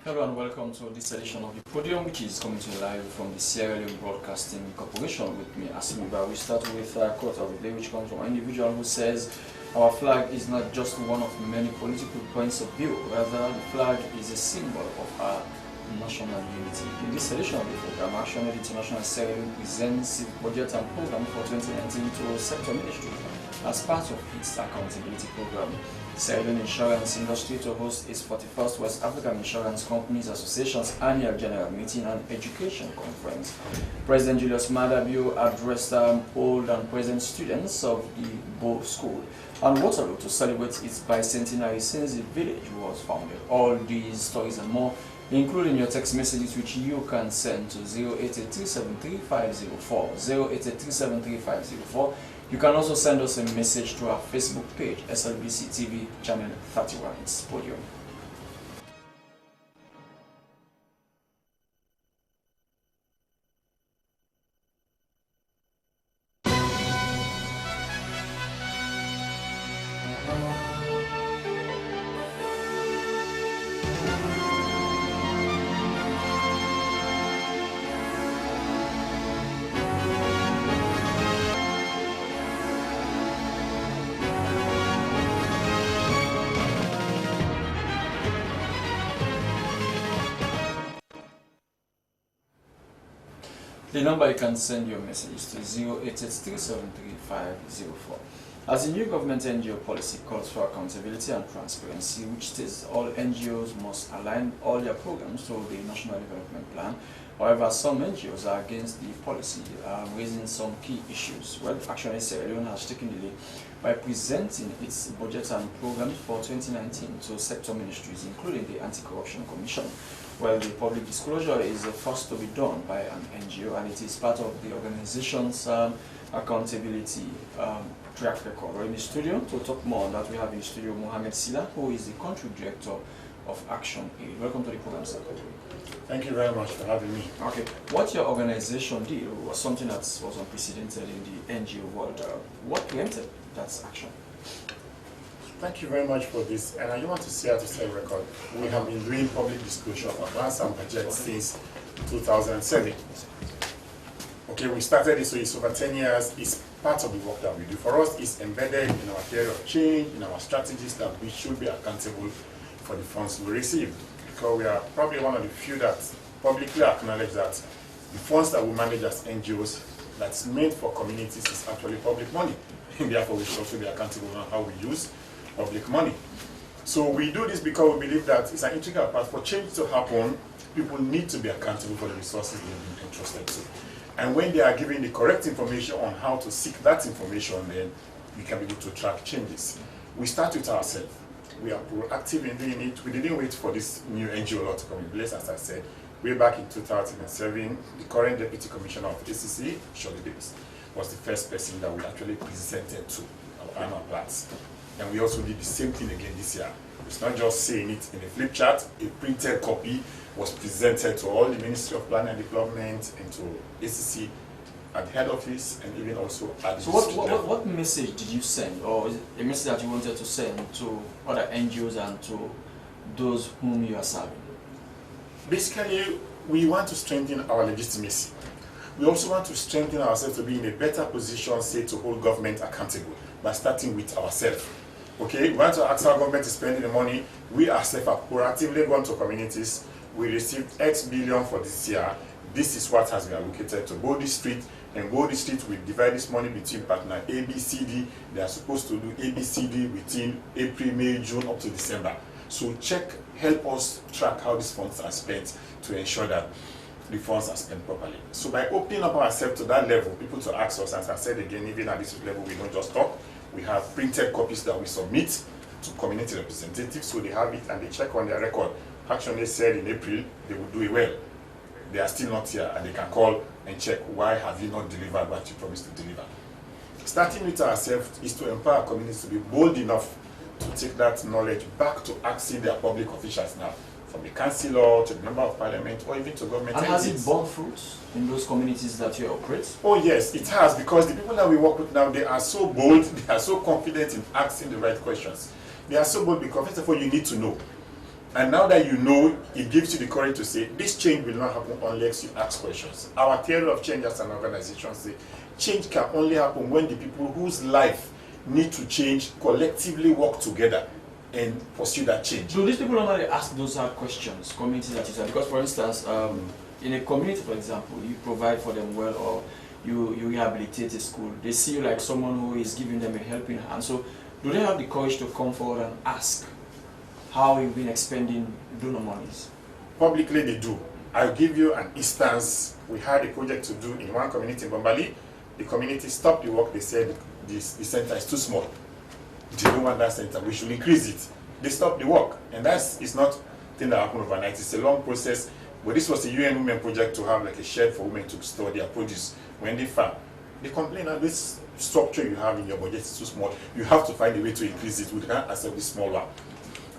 Hello and welcome to this edition of the Podium, which is coming to you live from the Sierra Leone Broadcasting Corporation with me, Asimiba. We start with a quote of the day which comes from an individual who says, "Our flag is not just one of many political points of view, rather the flag is a symbol of our national unity." In this edition of the program, Action Aid International Sierra Leone presents its budget and program for 2019 to sector ministry as part of its accountability program. Sierra Leone Insurance Industry to host its 41st West African Insurance Companies Association's annual general meeting and education conference. President Julius Maada Bio addressed old and present students of the Bo School and Waterloo to celebrate its bicentenary since the village was founded. All these stories and more, including your text messages, which you can send to 088373504, 088373504. You can also send us a message to our Facebook page, SLBC TV channel 31. It's Podium. The number you can send your message to 088373504. As the new government NGO policy calls for accountability and transparency, which states all NGOs must align all their programs to the National Development Plan. However, some NGOs are against the policy, raising some key issues. Well, actually, Sierra Leone has taken the lead by presenting its budget and programs for 2019 to sector ministries, including the Anti-Corruption Commission. Well, the public disclosure is the first to be done by an NGO, and it is part of the organization's accountability track record. We're in the studio to talk more on that. We have in the studio Mohamed Sila, who is the country director of Action Aid. Welcome to the program, sir. Thank you very much for having me. Okay, what your organization did was something that was unprecedented in the NGO world. What preempted that action? Thank you very much for this. And I want to say, to set a record, we have been doing public disclosure of advance and budget since 2007. Okay, we started this, so it's over 10 years. It's part of the work that we do. For us, it's embedded in our theory of change, in our strategies, that we should be accountable for the funds we receive. Because we are probably one of the few that publicly acknowledge that the funds that we manage as NGOs that's meant for communities is actually public money. And therefore, we should also be accountable on how we use public money. So we do this because we believe that it's an integral part. For change to happen, people need to be accountable for the resources they've been entrusted to. And when they are given the correct information on how to seek that information, then we can be able to track changes. We start with ourselves. We are proactive in doing it. We didn't wait for this new NGO law to come in place, as I said. Way back in 2007, the current Deputy Commissioner of ACC, Shirley Davis, was the first person that we actually presented to our annual plans. And we also did the same thing again this year. It's not just saying it in a flip chart. A printed copy was presented to all the Ministry of Planning and Development and to ACC at the head office and even also at the So what message did you send, or is it a message that you wanted to send to other NGOs and to those whom you are serving? Basically, we want to strengthen our legitimacy. We also want to strengthen ourselves to be in a better position, say, to hold government accountable by starting with ourselves. Okay, we want to ask our government to spend the money. We ourselves have proactively gone to communities. We received X billion for this year. This is what has been allocated to Bodi Street. And Bodi Street will divide this money between partner A, B, C, D. They are supposed to do A, B, C, D within April, May, June up to December. So help us track how these funds are spent to ensure that the funds are spent properly. So by opening up ourselves to that level, people to ask us, as I said again, even at this level, we don't just talk. We have printed copies that we submit to community representatives, so they have it and they check on their record. Action they said in April they will do it well. They are still not here, and they can call and check, why have you not delivered what you promised to deliver. Starting with ourselves is to empower communities to be bold enough to take that knowledge back to asking their public officials now, from the councillor to the member of parliament or even to government and entities. has it borne fruit in those communities that you operate? Oh yes, it has, because the people that we work with now, they are so bold, they are so confident in asking the right questions. They are so bold because, first of all, you need to know. And now that you know, it gives you the courage to say, this change will not happen unless you ask questions. Our theory of change as an organization say, change can only happen when the people whose life need to change collectively work together and pursue that change. Do these people normally ask those hard questions, communities that you said? Because for instance, in a community, for example, you provide for them well, or you rehabilitate a school, they see you like someone who is giving them a helping hand. So do they have the courage to come forward and ask how you've been expending donor monies? Publicly they do. I'll give you an instance. We had a project to do in one community in Bombali. The community stopped the work. They said the center is too small. They don't want that center. We should increase it. They stopped the work. And it's not a thing that happened overnight. It's a long process. But this was a UN Women project to have like a shed for women to store their produce when they farm. They complain that this structure you have in your budget is too small. You have to find a way to increase it. We can't accept this small one.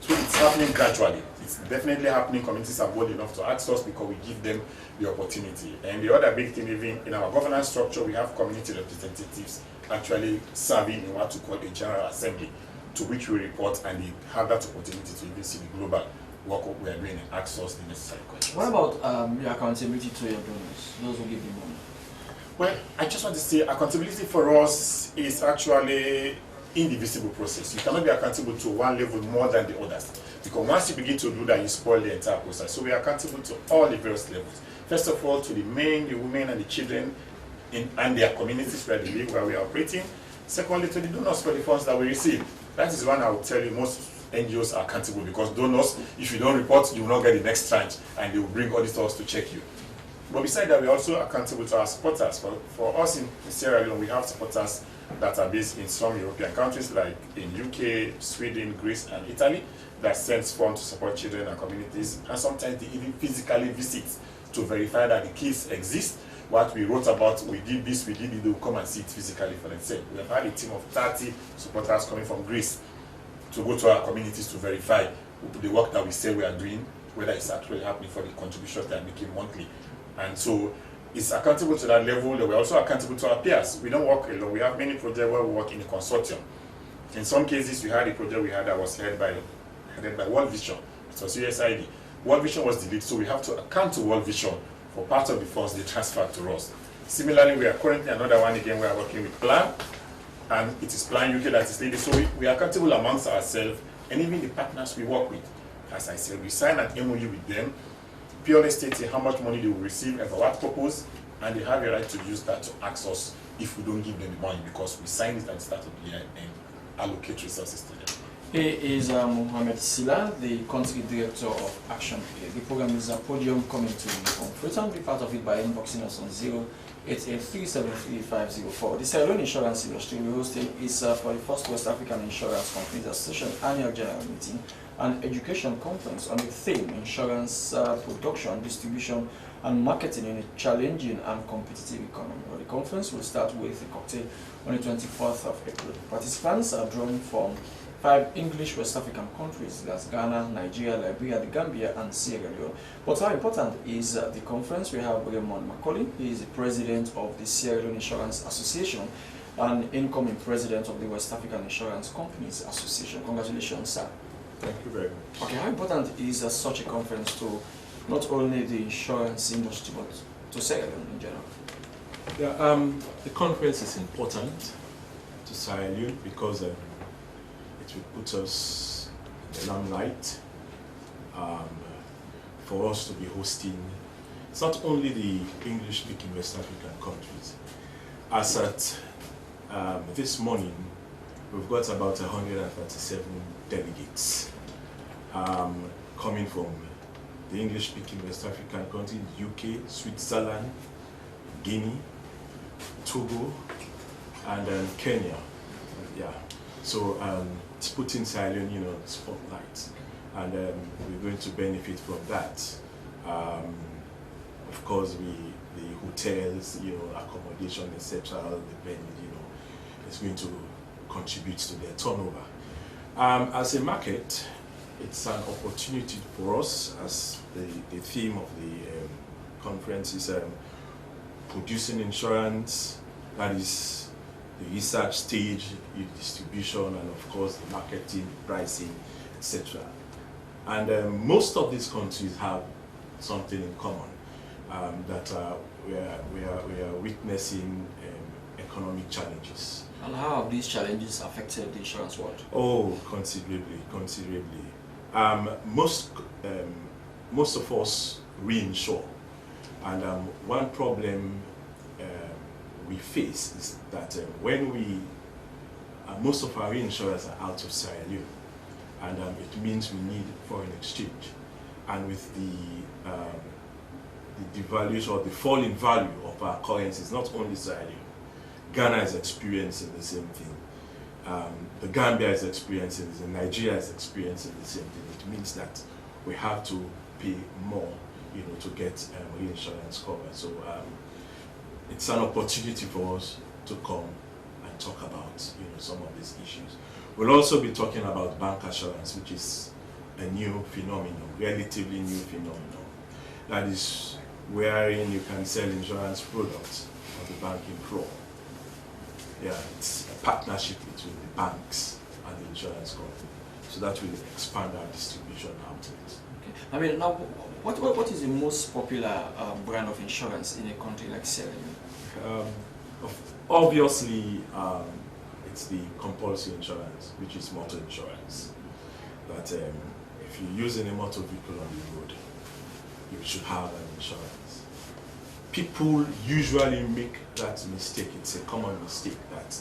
So it's happening gradually. It's definitely happening. Communities are bold enough to ask us because we give them the opportunity. And the other big thing, even in our governance structure, we have community representatives actually serving in what we call a general assembly, to which we report, and they have that opportunity to even see the global work we are doing and ask us the necessary questions. What about your accountability to your donors, those who give you money? Well, I just want to say accountability for us is actually indivisible process. You cannot be accountable to one level more than the others, because once you begin to do that, you spoil the entire process. So we are accountable to all the various levels. First of all, to the men, the women, and the children and their communities where they live, where we are operating. Secondly, to the donors for the funds that we receive. That is one I will tell you most NGOs are accountable, because donors, if you don't report, you will not get the next tranche, and they will bring auditors to check you. But besides that, we are also accountable to our supporters. For us in Sierra Leone, we have supporters that are based in some European countries like in UK, Sweden, Greece, and Italy, that sends funds to support children and communities, and sometimes they even physically visit to verify that the kids exist. What we wrote about, we did this, we did it, they will come and see it physically for themselves. We have had a team of 30 supporters coming from Greece to go to our communities to verify the work that we say we are doing, whether it's actually happening for the contributions that are making monthly. And so it's accountable to that level. We're also accountable to our peers. We don't work alone. We have many projects where we work in a consortium. In some cases, we had a project we had that was headed by World Vision. It was USAID. World Vision was deleted, so we have to account to World Vision for part of the funds they transferred to us. Similarly, we are currently another one again. We are working with Plan, and it is Plan UK that is leading. So we are accountable amongst ourselves and even the partners we work with. As I said, we sign an MOU with them, purely stating how much money they will receive and for what purpose, and they have a right to use that to ask us if we don't give them the money, because we signed it at the start of the year and allocate resources to them. He is Mohamed Silla, the country director of Action Aid. The program is a Podium coming to you. Return be part of it by inboxing us on 088373504. The Sierra Leone insurance industry we hosting is for the first West African Insurance Companies Association annual general meeting and education conference on the theme insurance production, distribution, and marketing in a challenging and competitive economy. Well, the conference will start with a cocktail on the 24th of April. Participants are drawn from 5 English West African countries, that's Ghana, Nigeria, Liberia, the Gambia, and Sierra Leone. But how important is the conference? We have Raymond Macaulay. He is the president of the Sierra Leone Insurance Association and incoming president of the West African Insurance Companies Association. Congratulations, sir. Thank you very much. Okay, how important is such a conference to not only the insurance industry, but to Sierra Leone in general? Yeah, the conference is important to Sierra Leone because it will put us in the limelight for us to be hosting. It's not only the English-speaking West African countries. As at this morning, we've got about 137 delegates coming from the English-speaking West African countries, UK, Switzerland, Guinea, Togo, and Kenya. Yeah. So it's putting Sierra Leone, in the spotlight, and we're going to benefit from that. Of course, the hotels, accommodation, etc. The venue, is going to contribute to their turnover. As a market, it's an opportunity for us, as the theme of the conference is producing insurance, that is the research stage, the distribution, and of course the marketing, pricing, etc. And most of these countries have something in common, that we are witnessing economic challenges. And how have these challenges affected the insurance world? Oh, considerably, considerably. Most of us reinsure, and one problem we face is that when most of our reinsurers are out of Sierra Leone, and it means we need foreign exchange, and with the devaluation or the fall in value of our currencies, not only Sierra Leone, Ghana is experiencing the same thing. The Gambia is experiencing this, and Nigeria is experiencing the same thing. It means that we have to pay more, to get reinsurance cover. So it's an opportunity for us to come and talk about, some of these issues. We'll also be talking about bank assurance, which is a new phenomenon, relatively new phenomenon. That is wherein you can sell insurance products on the banking floor. Yeah, it's a partnership between the banks and the insurance company. So that will expand our distribution outlets. Okay. I mean, now, what is the most popular brand of insurance in a country like Sierra Leone? Obviously, it's the compulsory insurance, which is motor insurance. That if you're using a motor vehicle on the road, you should have an insurance. People usually make that mistake. It's a common mistake that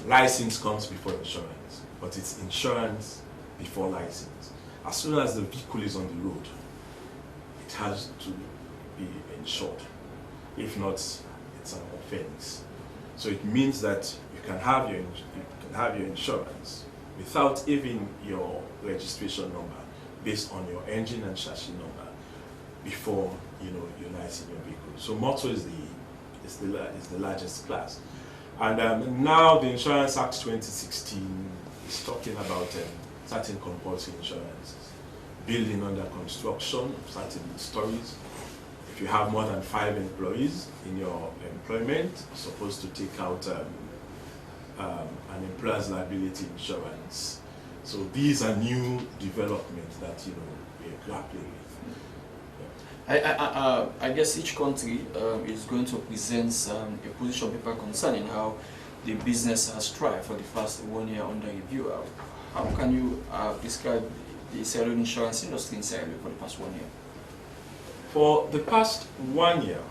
license comes before insurance, but it's insurance before license. As soon as the vehicle is on the road, it has to be insured. If not, it's an offense. So it means that you can have your insurance without even your registration number, based on your engine and chassis number, before you license your vehicle. So motor is the largest class, and now the Insurance Act 2016 is talking about certain compulsory insurances, building under construction, certain stories. If you have more than 5 employees in your employment, you're supposed to take out an employer's liability insurance. So these are new developments that we're grappling with. I guess each country is going to present a position paper concerning how the business has thrived for the past 1 year under review. How can you describe the Sierra Leone insurance industry in Sierra Leone for the past 1 year? For the past 1 year,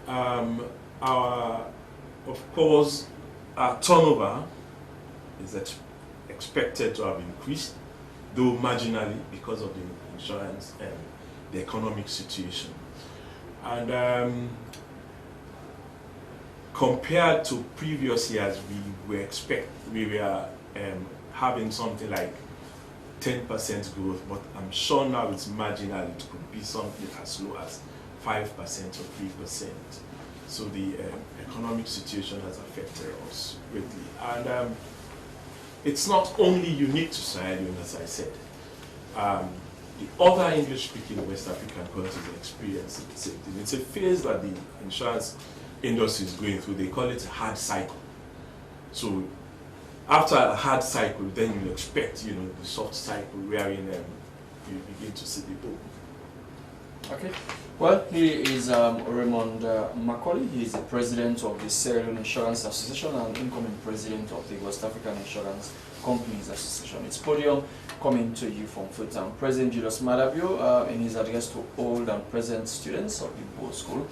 our turnover is expected to have increased, though marginally because of the insurance and the economic situation. And compared to previous years, we were having something like 10% growth, but I'm sure now it's marginal. It could be something as low as 5% or 3%. So the economic situation has affected us greatly. And it's not only unique to Sierra Leone, as I said. The other English-speaking West African countries are experiencing the same thing. It's a phase that the insurance industry is going through. They call it a hard cycle. So after a hard cycle, then you expect, the soft cycle wherein you begin to see the boom. Okay. Well, he is Raymond Macaulay. He is the president of the Sierra Leone Insurance Association and incoming president of the West African Insurance Companies Association. It's Podium coming to you from Freetown. President Julius Madabio, in his address to old and present students of the Board School,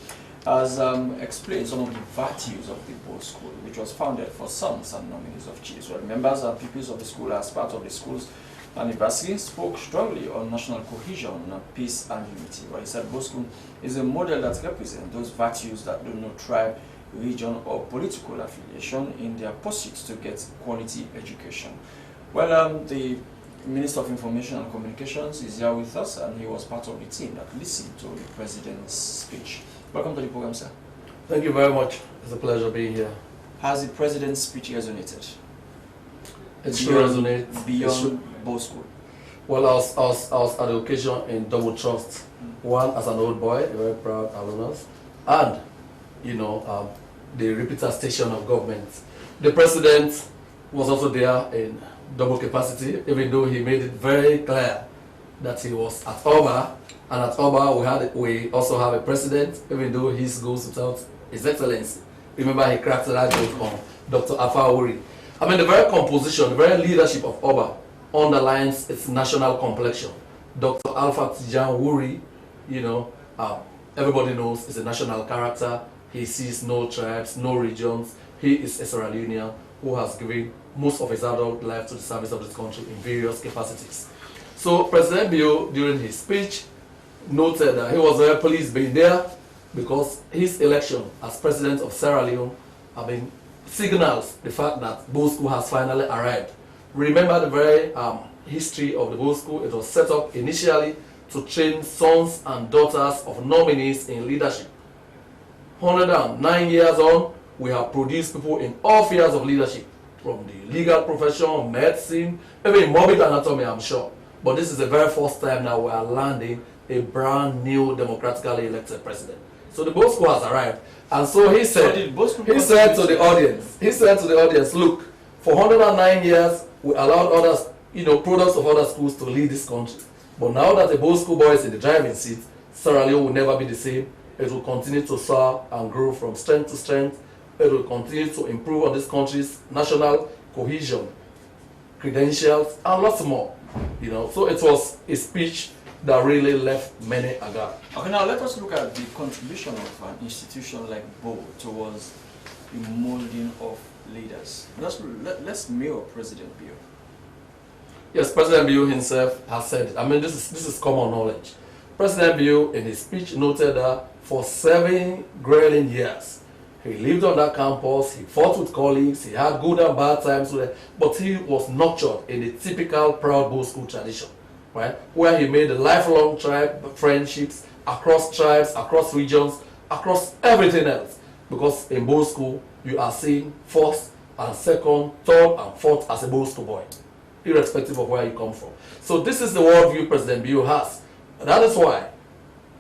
has explained some of the virtues of the Board School, which was founded for sons and nominees of chiefs. Well, members and pupils of the school, as part of the school's anniversary, spoke strongly on national cohesion, peace and unity. Well, he said Board School is a model that represents those virtues that do not tribe, region or political affiliation in their pursuit to get quality education. Well, the Minister of Information and Communications is here with us, and he was part of the team that listened to the President's speech. Welcome to the program, sir. Thank you very much. It's a pleasure being here. Has the President's speech resonated? It should resonate beyond Board School. Well, I was at the occasion in double trust. One, as an old boy, a very proud alumnus, and the repeater station of government. The President was also there in double capacity, even though he made it very clear that he was at Oba, and at Oba we also have a president, even though his goes without His Excellency. Remember, he cracked that joke on Dr. Afawuri. I mean, the very composition, the very leadership of Oba underlines its national complexion. Dr. Alpha Tijan Wuri, you know, everybody knows is a national character. He sees no tribes, no regions. He is a Sierra Leonean who has given most of his adult life to the service of this country in various capacities. So President Bio, during his speech, noted that he was very pleased being there because his election as president of Sierra Leone, signals the fact that Bosco has finally arrived. Remember the very history of the Bosco. It was set up initially to train sons and daughters of nominees in leadership. 109 years on, we have produced people in all fields of leadership, from the legal profession, medicine, even morbid anatomy, I'm sure. But this is the very first time now we are landing a brand new democratically elected president. So the Bosco has arrived. And so he said, he said to the audience, look, for 109 years, we allowed others, products of other schools to lead this country. But now that the Bosco boy is in the driving seat, Sierra Leone will never be the same. It will continue to soar and grow from strength to strength. It will continue to improve on this country's national cohesion, credentials, and lots more. So it was a speech that really left many aghast. Okay, now let us look at the contribution of an institution like BO towards the molding of leaders. Let's mirror President Bio. Yes, President Bio himself has said it. This is common knowledge. President Bio, in his speech, noted that for 7 grueling years, he lived on that campus, he fought with colleagues, he had good and bad times with them, but he was nurtured in the typical proud Bosco tradition, right? Where he made lifelong friendships across tribes, across regions, across everything else. Because in Bosco, you are seen first and second, third and fourth as a Bosco boy, irrespective of where you come from. So this is the worldview President Bio has. And that is why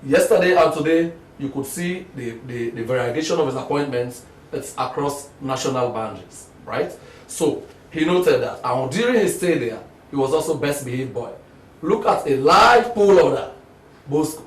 yesterday and today, you could see the variegation of his appointments. It's across national boundaries, right? So he noted that, and during his stay there, he was also best behaved boy. Look at a large pool of that Bosco.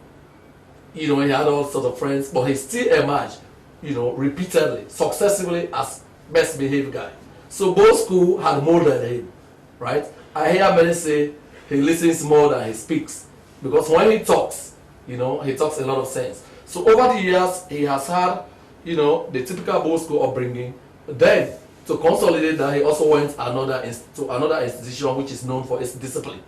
He had all sorts of friends, but he still emerged, repeatedly, successively as best behaved guy. So Bosco had molded him, right? I hear many say he listens more than he speaks, because when he talks, he talks a lot of sense. So over the years, he has had, the typical Bosco upbringing. Then, to consolidate that, he also went to another institution which is known for its discipline,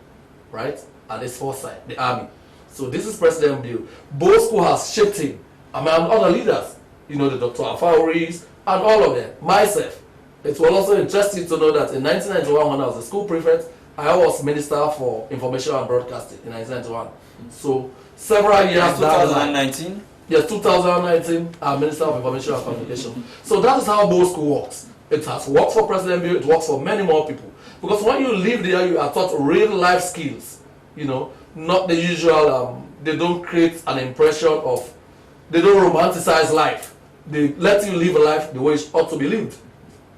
right? And its foresight, the army. So this is President Bio. Bosco has shaped him, and other leaders, the Dr. Afauris, and all of them, myself. It was also interesting to know that in 1991, when I was a school prefect, I was Minister for Information and Broadcasting in 1991. So several years down 2019? Yes, 2019, I'm Minister of Information and Communication. So that is how Bosco works. It has worked for President Bio, it works for many more people. Because when you live there, you are taught real life skills. Not the usual, they don't create an impression of, they don't romanticize life. They let you live a life the way it ought to be lived,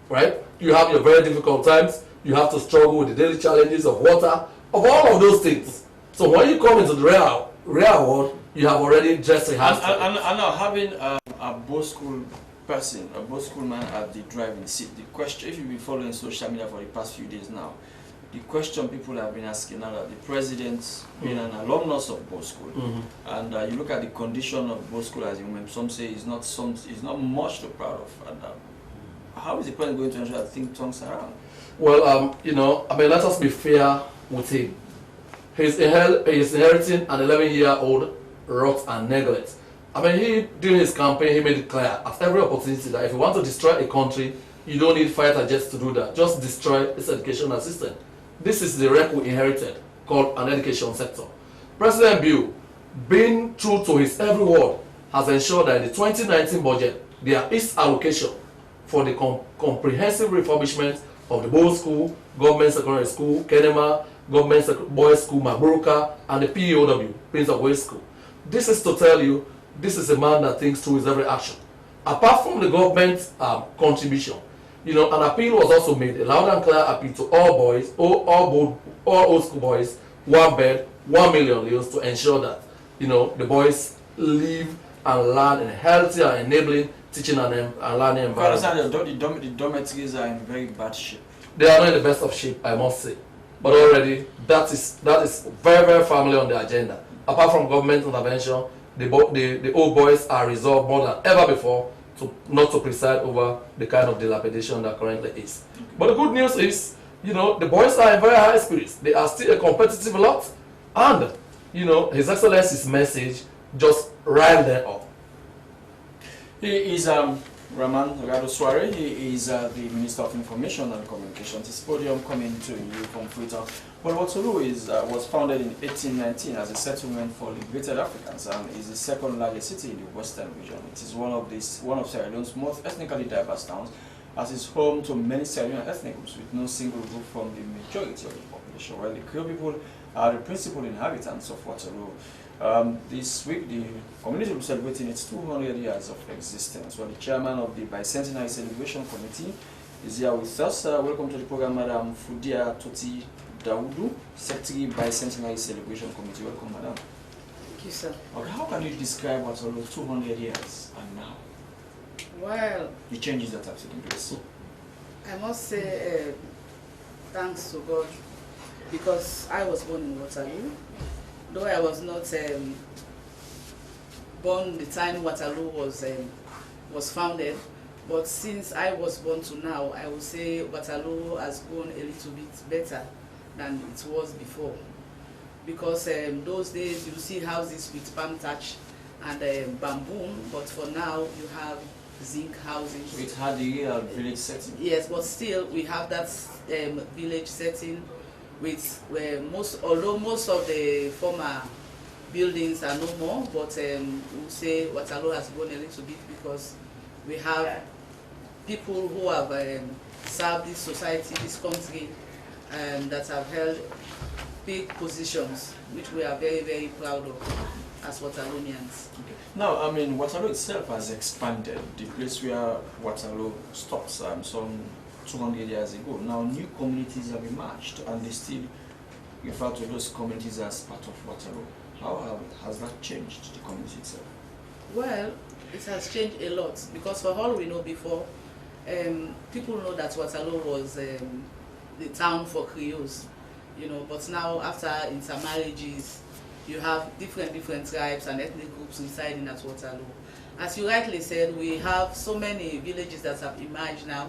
right? You have your very difficult times, you have to struggle with the daily challenges of water, of all of those things. So when you come into the real world, you have already just rehearsed. And now having a Bosco person, a Bosco man at the driving seat, the question, if you've been following social media for the past few days now, the question people have been asking now that the president being an alumnus of Bosco, and you look at the condition of Bosco as some say is not much to be proud of. And how is the president going to ensure that think tanks around? Well, let us be fair with him. He's inheriting an 11-year-old rot and neglect. During his campaign, he made it clear at every opportunity that if you want to destroy a country, you don't need fighter jets to do that. Just destroy its educational system. This is the wreck we inherited, called an education sector. President Bio, being true to his every word, has ensured that in the 2019 budget, there is allocation for the comprehensive refurbishment of the Boys School, Government Secondary School, Kenema, Government Boys School, Mabroka, and the POW, Prince of Wales School. This is to tell you, this is a man that thinks through his every action. Apart from the government contribution, You know, an appeal was also made, a loud and clear appeal to all boys, all old school boys, one bed, 1 million leos to ensure that, you know, the boys live and learn in a healthy and enabling teaching and learning environment. The dormitories are in very bad shape. They are not in the best of shape, I must say. But already, that is very, very firmly on the agenda. Apart from government intervention, the old boys are resolved more than ever before to not to preside over the kind of dilapidation that currently is. But the good news is, you know, the boys are in very high spirits. They are still a competitive lot, and, you know, His Excellency's message just riled them up. He is Raman Radosware. He is the Minister of Information and Communications. His Podium coming to you from Freetown. Well, Waterloo was founded in 1819 as a settlement for liberated Africans and is the second largest city in the Western region. It is one of Sierra Leone's most ethnically diverse towns, as it's home to many Sierra Leonean ethnic groups with no single group from the majority of the population. While the Creole people are the principal inhabitants of Waterloo. This week, the community will be celebrating its 200 years of existence. Well, the chairman of the bicentenary celebration committee is here with us. Welcome to the program, Madam Fudia Toti Daudu, Secretary Bicentenary Celebration Committee. Welcome, Madam. Thank you, sir. Okay, how can you describe Waterloo 200 years and now? Well, The changes that have taken place. I must say thanks to God, because I was born in Waterloo. Though I was not born the time Waterloo was founded, but since I was born to now, I would say Waterloo has grown a little bit better than it was before. Because those days you see houses with palm thatch and bamboo, but for now you have zinc houses. So it had the real village setting. Yes, but still we have that village setting with although most of the former buildings are no more, but we'll say Waterloo has grown a little bit because we have people who have served this society, this country, that have held big positions, which we are very, very proud of as Waterloonians. Okay. Now, I mean, Waterloo itself has expanded. The place where Waterloo stops some 200 years ago. Now, new communities have emerged, and they still refer to those communities as part of Waterloo. How has that changed the community itself? Well, it has changed a lot, because for all we know before, people know that Waterloo was the town for Creoles, you know, but now after intermarriages, you have different tribes and ethnic groups residing at Waterloo. As you rightly said, we have so many villages that have emerged now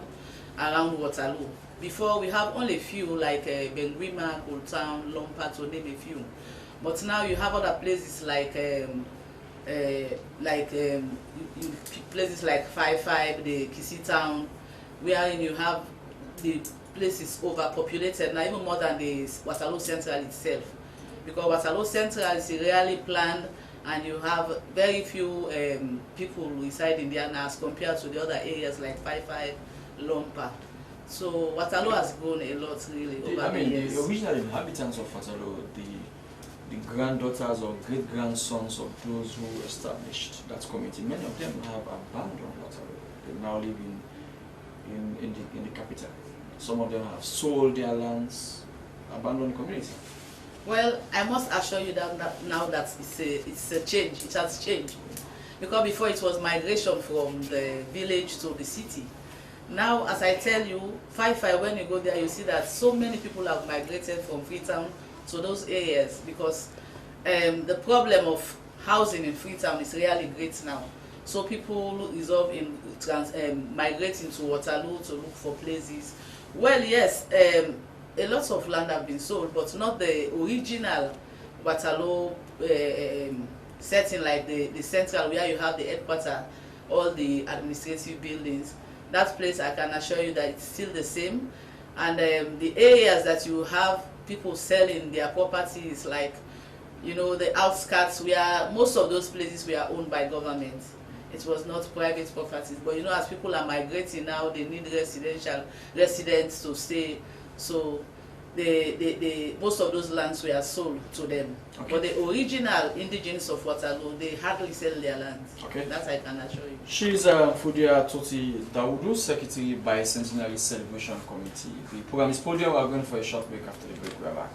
around Waterloo. Before, we have only a few like Benguima, Old Town, Lompa, to name a few. But now you have other places like places like 5-5, the Kisi Town, wherein you have the places overpopulated now, even more than the Waterloo Central itself. Because Waterloo Central is really planned, and you have very few people residing there now as compared to the other areas like 5-5, Lompa. So Waterloo has grown a lot really over the years. The original inhabitants of Waterloo, the granddaughters or great-grandsons of those who established that community, many of them have abandoned Waterloo. They now live in the capital. Some of them have sold their lands, abandoned the community. Well, I must assure you that now that it's a change. It has changed, because before it was migration from the village to the city. Now, as I tell you, 5-5, when you go there, you see that so many people have migrated from Freetown to those areas, because the problem of housing in Freetown is really great now. So people resolve in migrating to Waterloo to look for places. Well, yes, a lot of land have been sold, but not the original Waterloo setting, like the central where you have the headquarters, all the administrative buildings. That place, I can assure you that it's still the same. And the areas that you have people selling their properties, like, you know, the outskirts, where most of those places were owned by government. It was not private properties. But you know, as people are migrating now, they need residents to stay. So most of those lands were sold to them. Okay. But the original indigenous of Waterloo, they hardly sell their lands. Okay. That I can assure you. She is Fudia Toti Daudu, Secretary Bicentenary Celebration Committee. The program is Podium. We are going for a short break. After the break, we are back.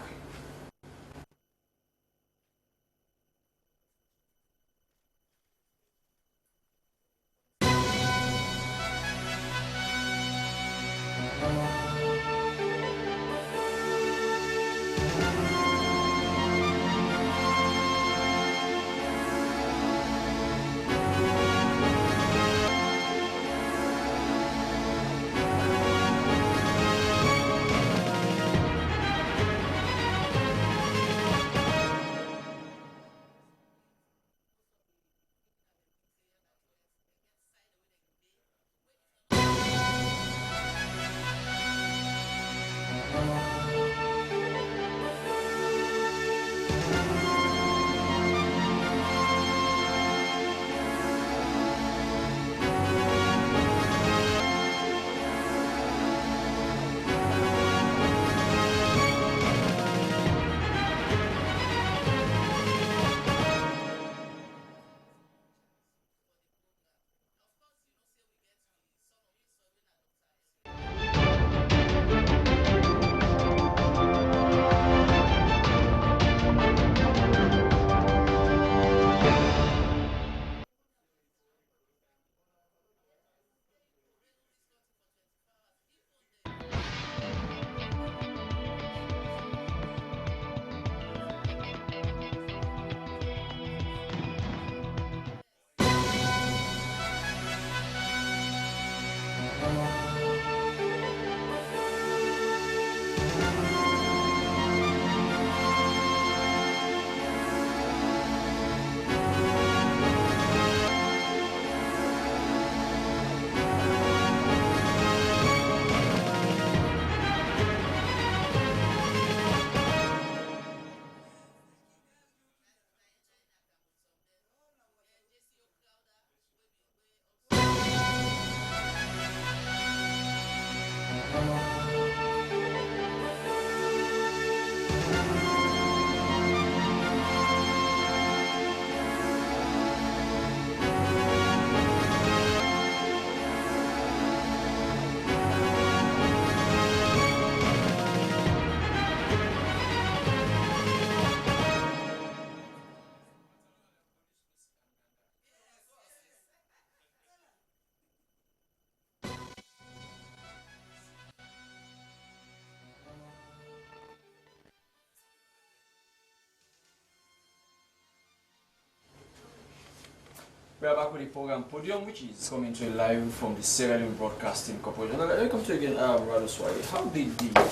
We are back with the program Podium, which is coming to you live from the Sierra Leone Broadcasting Corporation. Welcome to you again, Radoswai. How did the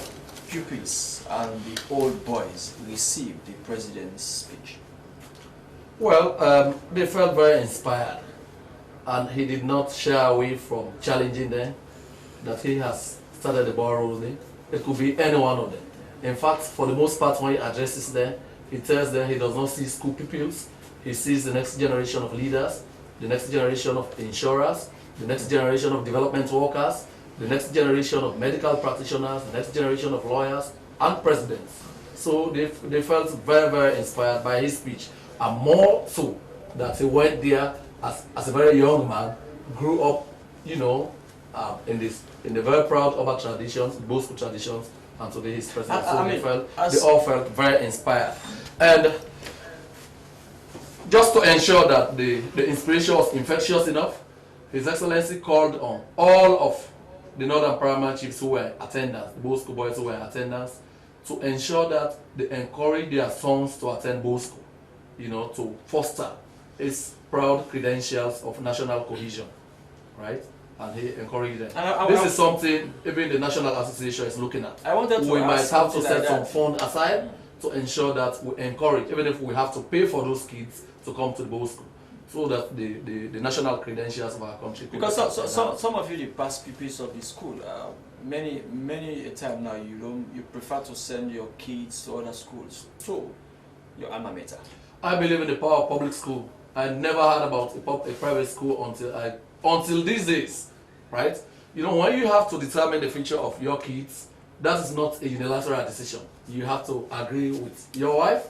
pupils and the old boys receive the president's speech? Well, they felt very inspired, and he did not shy away from challenging them that he has started the ball rolling. It could be any one of them. In fact, for the most part, when he addresses them, he tells them he does not see school pupils. He sees the next generation of leaders, the next generation of insurers, the next generation of development workers, the next generation of medical practitioners, the next generation of lawyers, and presidents. So they felt very, very inspired by his speech, and more so that he went there as a very young man, grew up, you know, in the very proud Oba traditions, Bosco traditions, and today he's president. So they all felt very inspired. And just to ensure that the inspiration was infectious enough, His Excellency called on all of the Northern Paramount chiefs who were attendants, the Bosco boys who were attendants, to ensure that they encourage their sons to attend Bosco, you know, to foster its proud credentials of national cohesion, right? And he encouraged them. This is something even the National Association is looking at. We might have to set some fund aside to ensure that we encourage, even if we have to pay for those kids to come to the Bosco, so that the national credentials of our country. Because some of you, the past pupils of the school, many a time now you prefer to send your kids to other schools, so your alma mater. I believe in the power of public school. I never heard about a private school until these days, right? You know, when you have to determine the future of your kids, that is not a unilateral decision. You have to agree with your wife,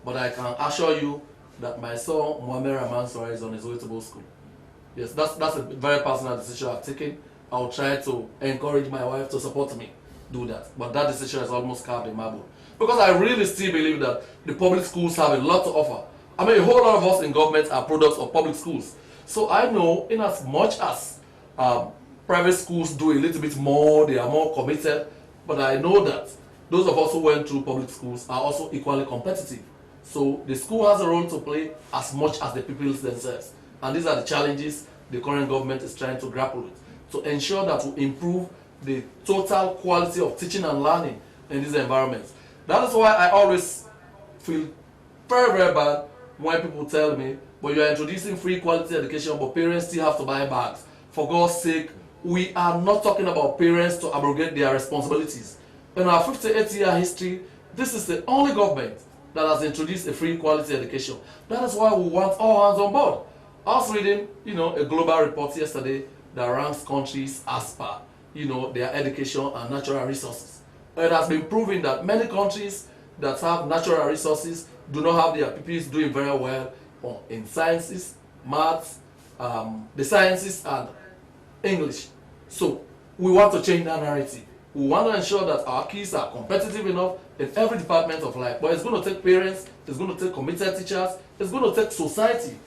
but I can assure you that my son, Mohamed Ramansora, is on his way to both school. Yes, that's a very personal decision I've taken. I'll try to encourage my wife to support me do that. But that decision is almost carved in marble. Because I really still believe that the public schools have a lot to offer. I mean, a whole lot of us in government are products of public schools. So I know in as much as private schools do a little bit more, they are more committed, but I know that those of us who went through public schools are also equally competitive. So the school has a role to play as much as the pupils themselves. And these are the challenges the current government is trying to grapple with, to ensure that we improve the total quality of teaching and learning in these environments. That is why I always feel very, very bad when people tell me, but you are introducing free quality education, but parents still have to buy bags. For God's sake, we are not talking about parents to abrogate their responsibilities. In our 58-year history, this is the only government that has introduced a free quality education. That is why we want all hands on board. I was reading, a global report yesterday that ranks countries as per, their education and natural resources. It has been proven that many countries that have natural resources do not have their pupils doing very well in sciences, maths, the sciences, and English. So we want to change that narrative. We want to ensure that our kids are competitive enough in every department of life. But it's going to take parents, it's going to take committed teachers, it's going to take society.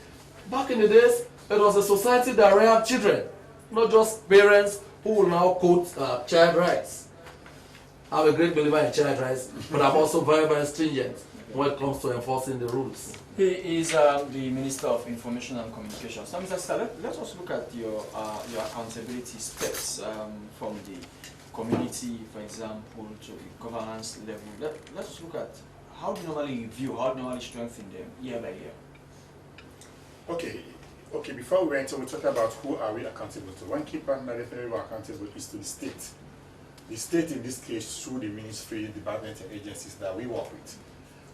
Back in the days, it was a society that reared children, not just parents who will now quote child rights. I'm a great believer in child rights, but I'm also very, very stringent when it comes to enforcing the rules. He is the Minister of Information and Communications. So, Mr. Star, let us look at your accountability steps from the community, for example, to the governance level. Let us look at how do you normally review, how do you normally strengthen them year by year? Okay, before we enter, we'll talk about who are we accountable to. One key partner definitely we're accountable is to the state. The state in this case through the ministry, department and agencies that we work with.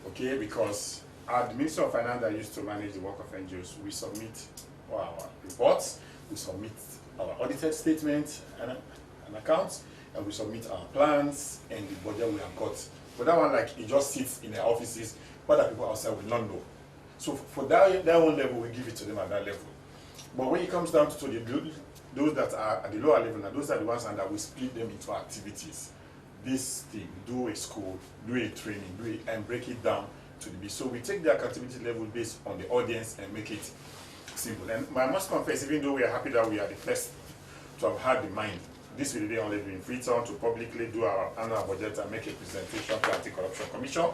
Okay, because the Minister of Finance that used to manage the work of NGOs, we submit our reports, we submit our audited statements and accounts, and we submit our plans and the budget we have got. But that one, like, it just sits in their offices, but other people outside will not know. So for that one level, we give it to them at that level. But when it comes down to those that are at the lower level, and those are the ones that we split them into activities. This thing, do a school, do a training, and break it down to the B. So we take the accountability level based on the audience and make it simple. And I must confess, even though we are happy that we are the first to have had the mind, this will be only in Freetown to publicly do our annual budget and make a presentation to Anti-Corruption Commission,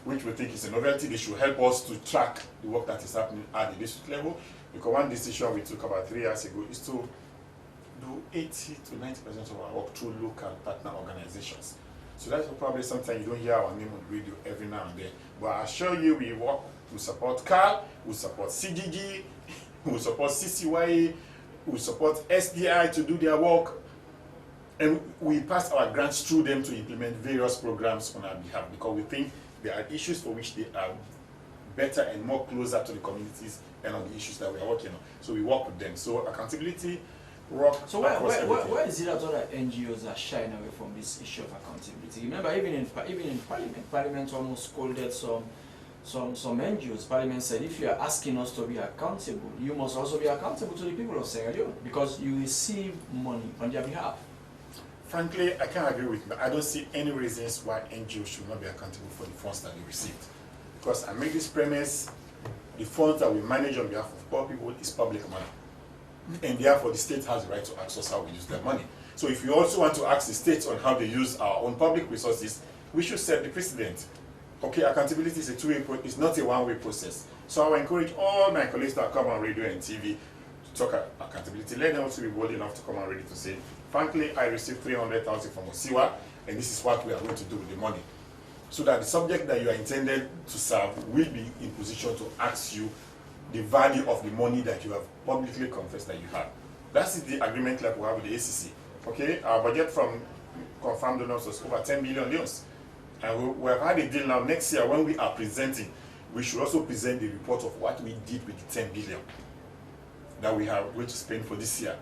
which we think is a novelty. They should help us to track the work that is happening at the district level. Because one decision we took about 3 years ago is to do 80 to 90% of our work through local partner organizations. So that's probably sometimes you don't hear our name on the radio every now and then. But I assure you, we support CAL, we support CGG, we support CCYA, we support SDI to do their work. And we pass our grants through them to implement various programs on our behalf, because we think there are issues for which they are better and more closer to the communities and on the issues that we are working on. So we work with them. So accountability work. So where is it that other NGOs are shying away from this issue of accountability? Remember, even in Parliament almost scolded some NGOs. Parliament said, if you are asking us to be accountable, you must also be accountable to the people of Sierra Leone, because you receive money on their behalf. Frankly, I can't agree with that. I don't see any reasons why NGOs should not be accountable for the funds that they received. Because I make this premise, the funds that we manage on behalf of poor people is public money. And therefore the state has the right to ask us how we use their money. So if we also want to ask the states on how they use our own public resources, we should set the precedent. Okay, accountability is a two-way process, it's not a one-way process. So I will encourage all my colleagues that come on radio and TV to talk about accountability. Let them also be bold enough to come on radio to say, frankly, I received 300,000 from Osiwa, and this is what we are going to do with the money. So that the subject that you are intended to serve will be in position to ask you the value of the money that you have publicly confessed that you have. That's the agreement like we have with the ACC. Okay, our budget from confirmed donors was over 10 million leones. And we have had a deal now. Next year, when we are presenting, we should also present the report of what we did with the 10 billion that we are going to spend for this year.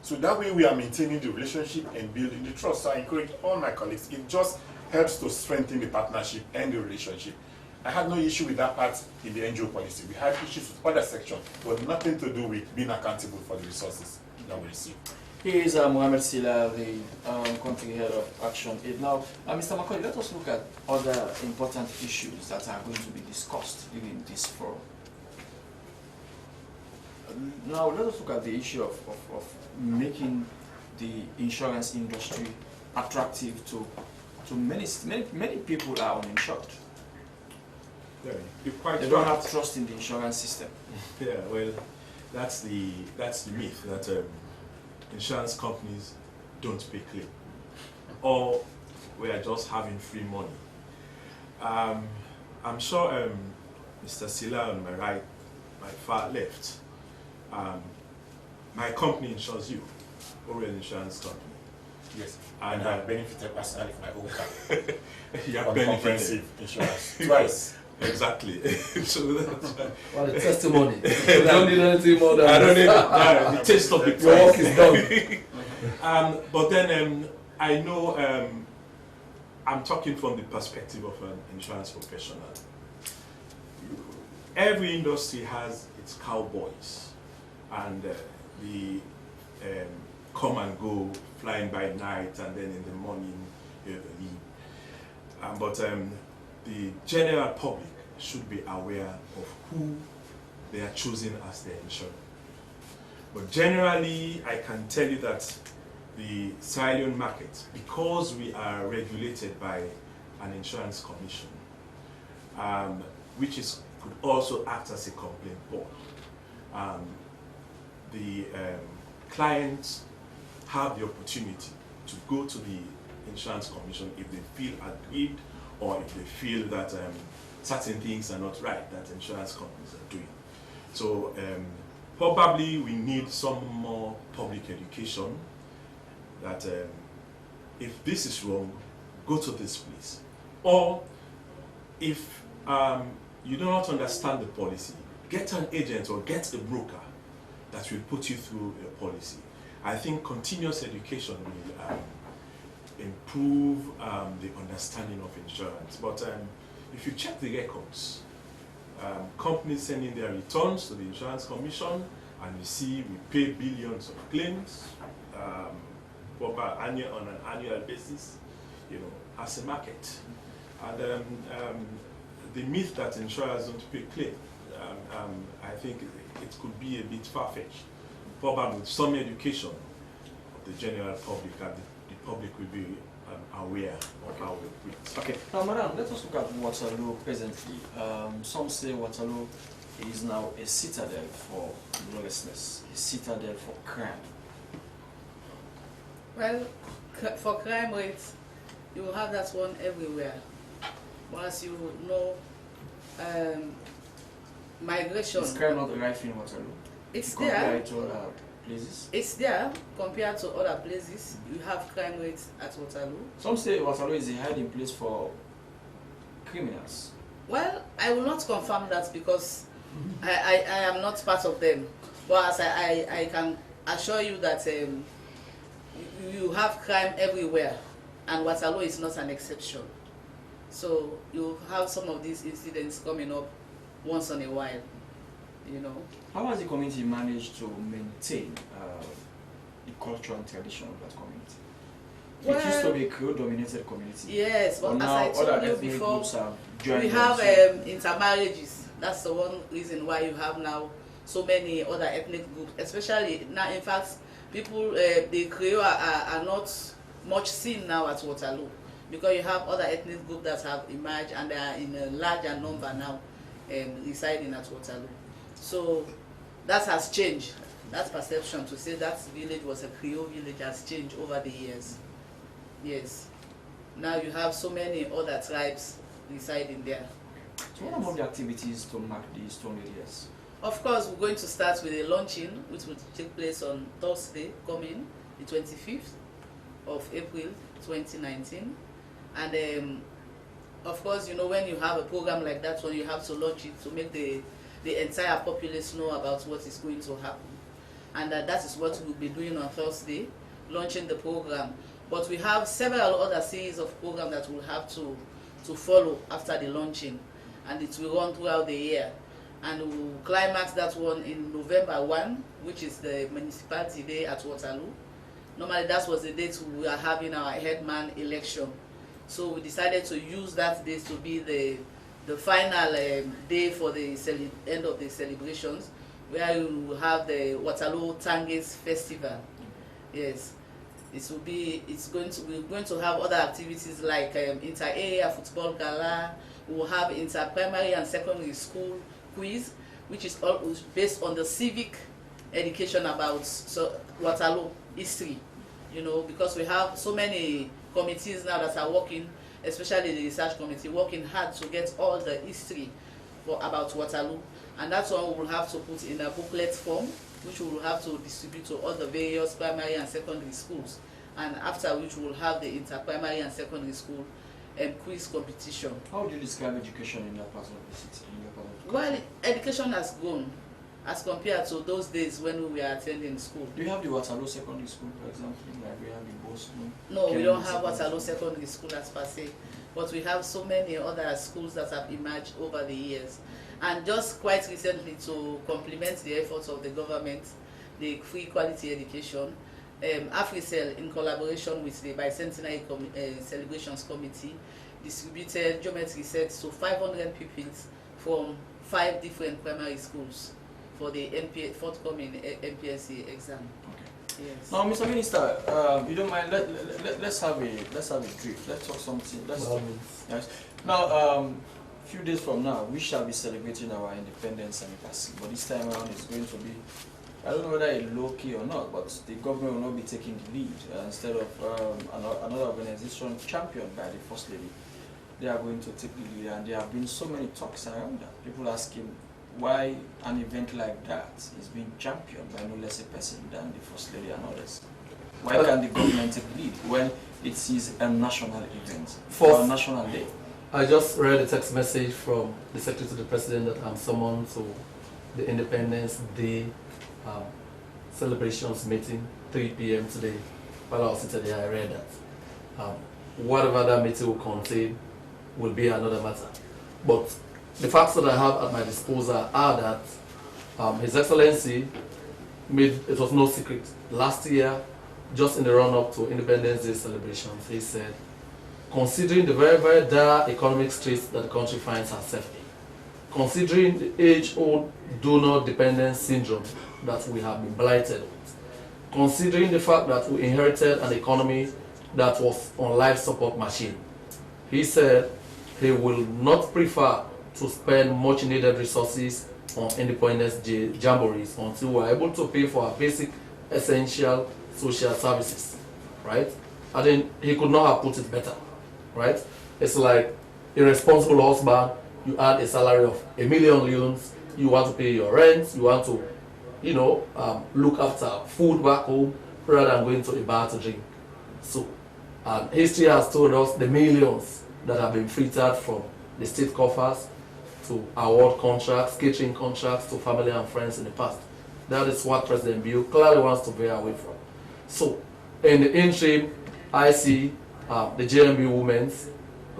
So that way we are maintaining the relationship and building the trust. So I encourage all my colleagues. It just helps to strengthen the partnership and the relationship. I had no issue with that part in the NGO policy. We had issues with other sections, but nothing to do with being accountable for the resources that we receive. Here is Mohamed Silla, the country head of Action Aid. Now, Mr. McCoy, let us look at other important issues that are going to be discussed during this forum. Now, let us look at the issue of making the insurance industry attractive to many people are uninsured. Yeah, you're quite They don't right. have trust in the insurance system. Yeah, well, that's the myth that insurance companies don't pay claim, or we are just having free money. I'm sure Mr. Silla on my right, my far left, my company insures you, Oriel Insurance Company. Yes. And And I've benefited personally from my own car. you have on benefited. comprehensive insurance. Twice. Exactly. So that's why. Well, the testimony. You don't need anything more than I don't need that. the taste of the Your work price. is done. But then I know I'm talking from the perspective of an insurance professional. Every industry has its cowboys, and the come and go, flying by night, and then in the morning you leave. But the general public should be aware of who they are choosing as their insurer. But generally, I can tell you that the Sierra Leone market, because we are regulated by an insurance commission, which could also act as a complaint board, the clients have the opportunity to go to the insurance commission if they feel aggrieved or if they feel that certain things are not right that insurance companies are doing. So probably we need some more public education that if this is wrong, go to this place. Or if you do not understand the policy, get an agent or get a broker that will put you through a policy. I think continuous education will improve the understanding of insurance. But if you check the records, companies send in their returns to the insurance commission, and you see we pay billions of claims on an annual basis, you know, as a market. And the myth that insurers don't pay claim, I think it could be a bit far-fetched. Probably with some education of the general public, and the public will be aware of how we operate. Okay, now madam, let us look at Waterloo presently. Some say Waterloo is now a citadel for lawlessness, a citadel for crime. Well, for crime rates, you will have that one everywhere. Once you know, migration. Is crime not rife in Waterloo? It's Compared there. to other places? It's there compared to other places. You have crime rates at Waterloo. Some say Waterloo is a hiding place for criminals. Well, I will not confirm that because I am not part of them. But as I can assure you that you have crime everywhere, and Waterloo is not an exception. So you have some of these incidents coming up once in a while, you know. How has the community managed to maintain the culture and tradition of that community? Well, it used to be a Creole-dominated community. Yes, but as now I told other you ethnic before, groups have joined we them, have so- intermarriages. That's the one reason why you have now so many other ethnic groups, especially now. In fact, people, the Creole are not much seen now at Waterloo because you have other ethnic groups that have emerged and they are in a larger number now residing at Waterloo. So that has changed. That perception to say that village was a Creole village has changed over the years. Yes. Now you have so many other tribes residing there. So what about the activities to mark the Stone areas? Of course, we're going to start with a launching, which will take place on Thursday coming, the 25th of April 2019. And of course, you know, when you have a program like that one, you have to launch it to make the entire populace know about what is going to happen. and that is what we'll be doing on Thursday, launching the program. But we have several other series of programs that we'll have to follow after the launching, and it will run throughout the year. And we'll climax that one in November 1, which is the Municipality Day at Waterloo. Normally that was the date we are having our headman election. So we decided to use that day to be the final day for the end of the celebrations, where we will have the Waterloo Tanges Festival. Yes, we're going to have other activities like inter-area football gala. We will have inter-primary and secondary school quiz, which is all based on the civic education about Waterloo history. You know, because we have so many committees now that are working, especially the research committee, working hard to get all the history about Waterloo. And that's one we will have to put in a booklet form, which we will have to distribute to all the various primary and secondary schools. And after which we will have the inter-primary and secondary school quiz competition. How would you describe education in that part of the city? Well, education has grown as compared to those days when we were attending school. Do you have the Waterloo Secondary School, for example, like we have in Boston? No, we don't have Waterloo Secondary School as per se, but we have so many other schools that have emerged over the years. And just quite recently, to complement the efforts of the government, the free quality education, AfriCell, in collaboration with the bicentenary celebrations committee, distributed geometry sets to 500 pupils from 5 different primary schools for the forthcoming MPSC exam. Okay. Yes. Now, Mr. Minister, you don't mind? Let's have a brief. Let's talk something. Yes. Now, a few days from now, we shall be celebrating our independence anniversary. But this time around, it's going to be, I don't know whether it's low key or not, but the government will not be taking the lead instead of another organization championed by the First Lady. They are going to take the lead, and there have been so many talks around that. People asking why an event like that is being championed by no less a person than the First Lady and others. Why can't the government take the lead when it is a national event for a national day? I just read a text message from the Secretary to the President that I'm summoned to the Independence Day celebrations meeting, 3 p.m. today. While I was sitting there, I read that. Whatever that meeting will contain will be another matter. But the facts that I have at my disposal are that His Excellency made, it was no secret, last year, just in the run-up to Independence Day celebrations, he said, considering the very, very dire economic straits that the country finds herself in, considering the age-old donor-dependent syndrome that we have been blighted with, considering the fact that we inherited an economy that was on life support machine, he said he will not prefer to spend much needed resources on Independence Day jamborees until we are able to pay for our basic essential social services, right? I think he could not have put it better, right? It's like a responsible husband, you earn a salary of $1 million, you want to pay your rent, you want to, you know, look after food back home rather than going to a bar to drink. So, history has told us the millions that have been filtered from the state coffers to award contracts, catering contracts to family and friends in the past. That is what President Bill clearly wants to veer away from. So, in the interim, I see the JMB Women's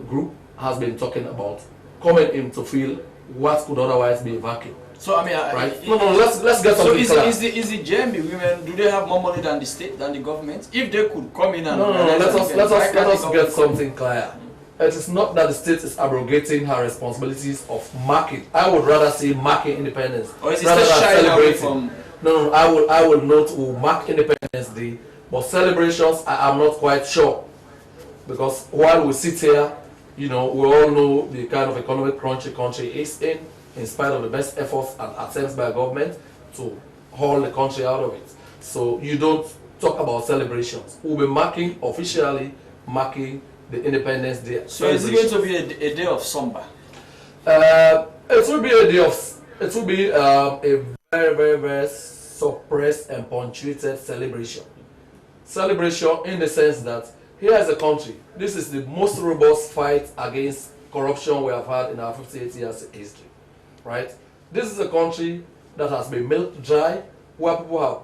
Group has been talking about coming in to fill what could otherwise be a vacuum. So I mean, right? Let's get something so clear. Is the JMB women, do they have more money than the state, than the government? If they could come in and let us get something clear. It is not that the state is abrogating her responsibilities of marking. I would rather say marking independence. Or is it rather still than shying away celebrating. from? No, I will note we'll mark Independence Day, but celebrations I am not quite sure, because while we sit here, you know, we all know the kind of economic crunch the country is in spite of the best efforts and attempts by government to haul the country out of it. So you don't talk about celebrations. We'll be marking, officially marking the Independence Day. So is it going to be a day of somber? It will be a day of, it will be a very, very, very suppressed and punctuated celebration. Celebration in the sense that here is a country, this is the most robust fight against corruption we have had in our 58 years history, right? This is a country that has been milked dry, where people have,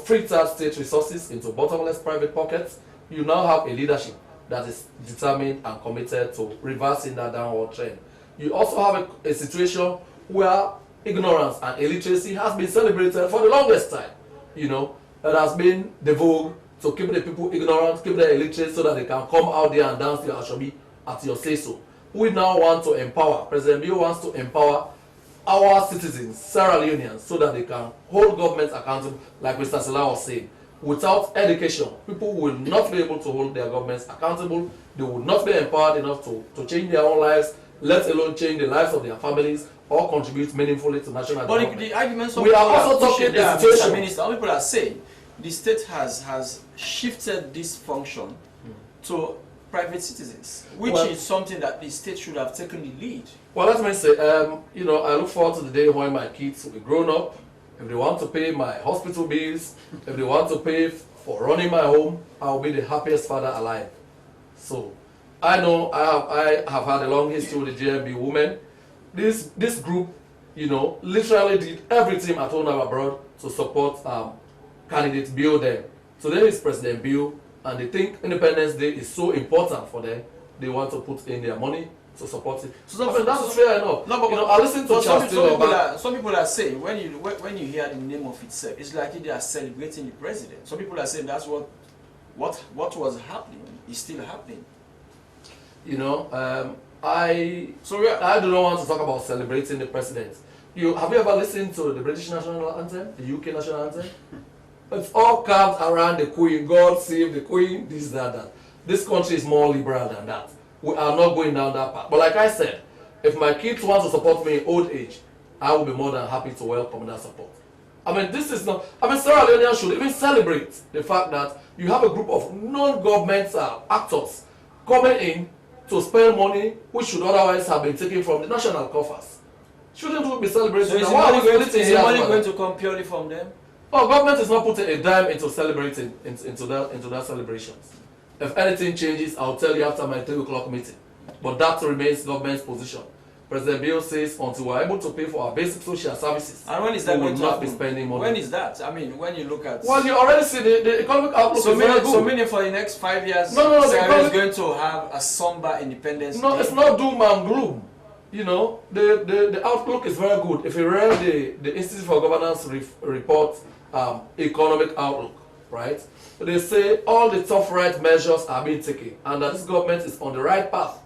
freed out state resources into bottomless private pockets, you now have a leadership that is determined and committed to reversing that downward trend. You also have a situation where ignorance and illiteracy has been celebrated for the longest time. It has been the vogue to keep the people ignorant, keep them illiterate so that they can come out there and dance your ashobi at your say-so. We now want to empower, President Bio wants to empower our citizens, Sierra Leoneans, so that they can hold governments accountable, like Mr. Salah was saying. Without education, people will not be able to hold their governments accountable. They will not be empowered enough to change their own lives, let alone change the lives of their families or contribute meaningfully to national development. But the argument we are also talking the situation. Minister, some people are saying the state has shifted this function to private citizens, which is something that the state should have taken the lead. Well, let me say, I look forward to the day when my kids will be grown up. If they want to pay my hospital bills, if they want to pay for running my home, I'll be the happiest father alive. So, I know I have had a long history with the JMB women. This group, literally did everything at home and abroad to support candidate Bill there. Today is President Bill, and they think Independence Day is so important for them, they want to put in their money to support it. So that's fair enough. No, but I listen to some people are saying when you hear the name of itself, it's like they are celebrating the president. Some people are saying that's what was happening is still happening. I do not want to talk about celebrating the president. Have you ever listened to the British national anthem, the UK national anthem? It's all carved around the Queen. God save the Queen, this, that. This country is more liberal than that. We are not going down that path. But like I said, if my kids want to support me in old age, I will be more than happy to welcome that support. Sierra Leoneans should even celebrate the fact that you have a group of non-government actors coming in to spend money which should otherwise have been taken from the national coffers. Shouldn't we be celebrating? So is the money going to come purely from them? Oh, government is not putting a dime into celebrating into that celebrations. If anything changes, I'll tell you after my 3 o'clock meeting. But that remains government's position. President Bill says until we're able to pay for our basic social services, and when is that we going will to not be spending money. When is that? When you look at... Well, you already see the economic outlook is very good. So meaning for the next 5 years, Sarah is going to have a somber independence. No, it's not doom and gloom. The outlook is very good. If you read the Institute for Governance report, economic outlook, right? They say all the tough right measures are being taken and that this government is on the right path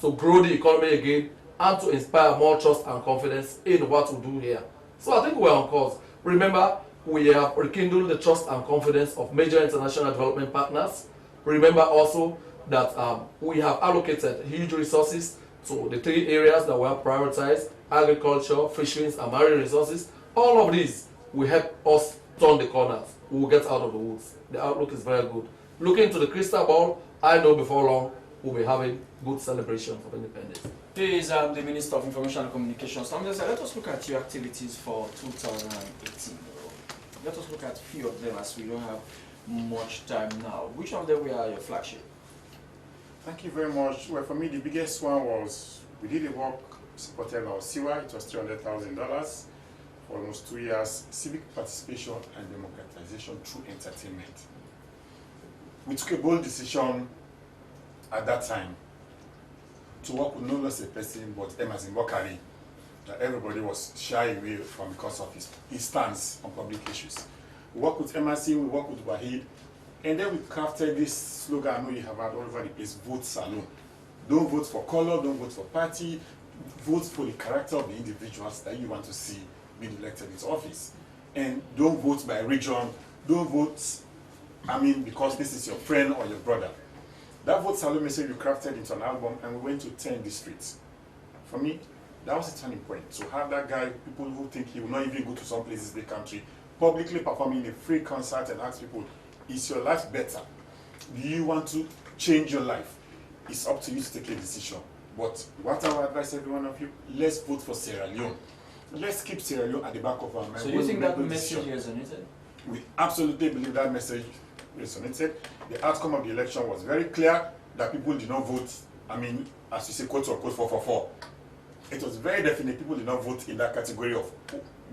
to grow the economy again and to inspire more trust and confidence in what we do here. So I think we're on course. Remember, we have rekindled the trust and confidence of major international development partners. Remember also that we have allocated huge resources to the 3 areas that we have prioritized: agriculture, fisheries, and marine resources. All of these will help us turn the corners. We will get out of the woods. The outlook is very good. Looking to the crystal ball, I know before long we'll be having good celebrations of independence. He is the Minister of Information and Communications. Let us look at your activities for 2018. Let us look at a few of them as we don't have much time now. Which of them were your flagship? Thank you very much. Well, for me, the biggest one was we did a work supported our CIWA. It was $300,000 for almost 2 years. Civic participation and democratization through entertainment. We took a bold decision at that time to work with no less a person but Emerson Bokari, that everybody was shy away from because of his stance on public issues. We worked with Emerson, we worked with Wahid, and then we crafted this slogan I know you have had all over the place: vote salon. Don't vote for color, don't vote for party, vote for the character of the individuals that you want to see being elected into office. And don't vote by region, don't vote, because this is your friend or your brother. That vote salon message we crafted into an album, and we went to 10 districts. For me, that was a turning point. To have that guy, people who think he will not even go to some places in the country, publicly performing a free concert and ask people, is your life better? Do you want to change your life? It's up to you to take a decision. But what I would advise every one of you, let's vote for Sierra Leone. Let's keep Sierra Leone at the back of our mind. So you think that message resonated? We absolutely believe that message resonated. The outcome of the election was very clear that people did not vote, as you say, quote unquote, 444. It was very definite people did not vote in that category of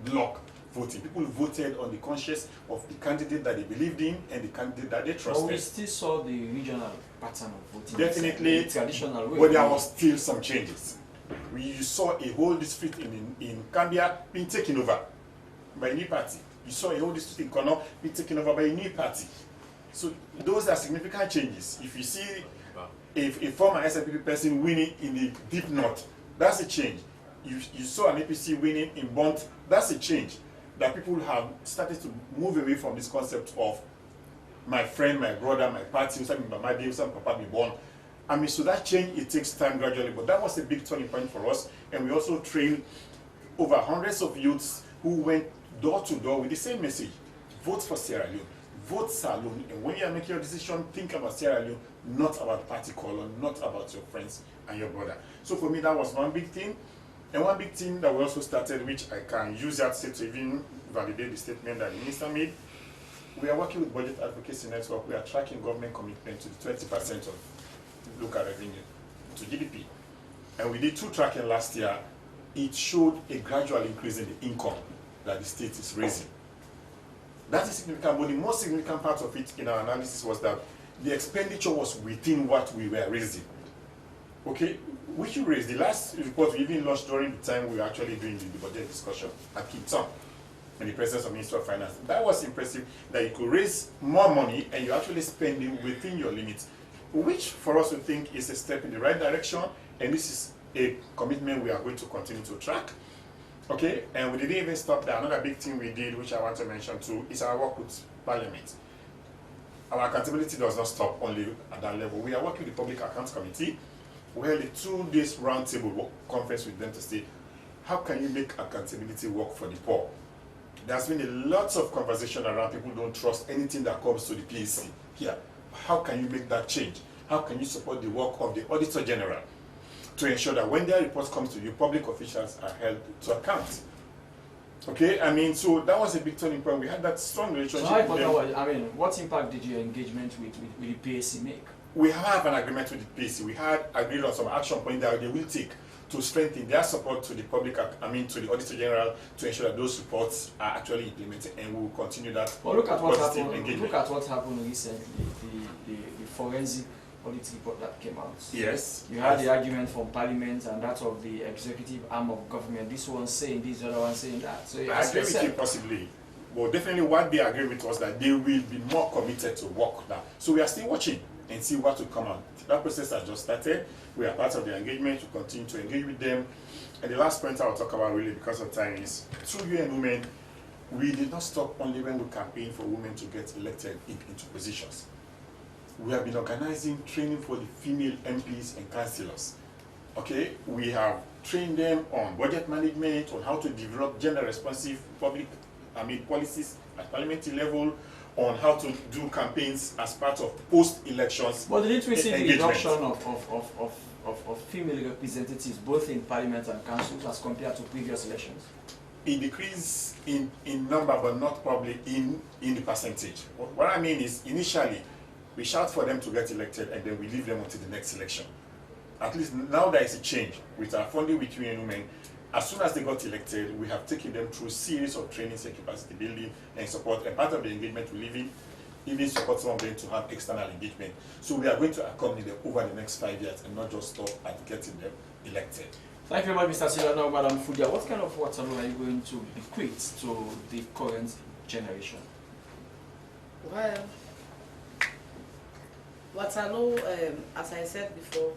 block voting. People voted on the conscience of the candidate that they believed in and the candidate that they trusted. But we still saw the regional pattern of voting. Definitely, the traditional way. but there was still some changes. You saw a whole district in Cambia being taken over by a new party. You saw a whole district in Kono being taken over by a new party. So those are significant changes. If you see a former SNPP person winning in the deep north, that's a change. You saw an APC winning in Bont, that's a change. That people have started to move away from this concept of my friend, my brother, my party, Papa be born. I mean, so that change, it takes time gradually, but that was a big turning point for us. And we also trained over hundreds of youths who went door to door with the same message: vote for Sierra Leone, vote Sierra Leone. And when you are making your decision, think about Sierra Leone, not about party color, not about your friends and your brother. So for me, that was one big thing. And one big thing that we also started, which I can use that to even validate the statement that the minister made, we are working with Budget Advocacy Network. We are tracking government commitment to 20% of local revenue to GDP. And we did 2 tracking last year. It showed a gradual increase in the income that the state is raising. That is significant, but the most significant part of it in our analysis was that the expenditure was within what we were raising. Okay, we should raise. The last report we even launched during the time we were actually doing the budget discussion at Kipton in the presence of Minister of Finance. That was impressive, that you could raise more money and you're actually spending within your limits, which for us we think is a step in the right direction, and this is a commitment we are going to continue to track. Okay, and we didn't even stop there. Another big thing we did, which I want to mention too, is our work with Parliament. Our accountability does not stop only at that level. We are working with the Public Accounts Committee. We held a 2-day roundtable conference with them to say, how can you make accountability work for the poor? There's been a lot of conversation around people don't trust anything that comes to the PAC here. How can you make that change? How can you support the work of the Auditor General to ensure that when their reports come to you, public officials are held to account? Okay, I mean, so that was a big turning point. We had that strong relationship. So with them. I mean, what impact did your engagement with the PAC make? We have an agreement with the PAC. We had agreed on some action points that they will take to strengthen their support to the public, to the Auditor General, to ensure that those reports are actually implemented, and we will continue that. Well, look at what happened. Look at what happened recently. The forensic audit report that came out. Yes. You had the argument from Parliament and that of the executive arm of government. This one saying this, the other one saying that. So I agree with you possibly. But definitely what they agreed with was that they will be more committed to work now. So we are still watching and see what will come out. That process has just started. We are part of the engagement. We continue to engage with them. And the last point I will talk about really because of time is, through UN Women, we did not stop only when we campaigned for women to get elected into positions. We have been organizing training for the female MPs and councillors. Okay, we have trained them on budget management, on how to develop gender-responsive policies at parliamentary level, on how to do campaigns as part of post-elections. But didn't we see the reduction of female representatives both in parliament and councils as compared to previous elections? A decrease in number, but not probably in the percentage. What I mean is, initially, we shout for them to get elected and then we leave them until the next election. At least now there is a change with our funding with UN Women. As soon as they got elected, we have taken them through a series of trainings and capacity building and support. And part of the engagement, we even support some of them to have external engagement. So we are going to accompany them over the next 5 years and not just stop at getting them elected. Thank you very much, Mr. Sila. Now, Madam Fudia, what kind of Waterloo are you going to bequeath to the current generation? Well, Waterloo, as I said before,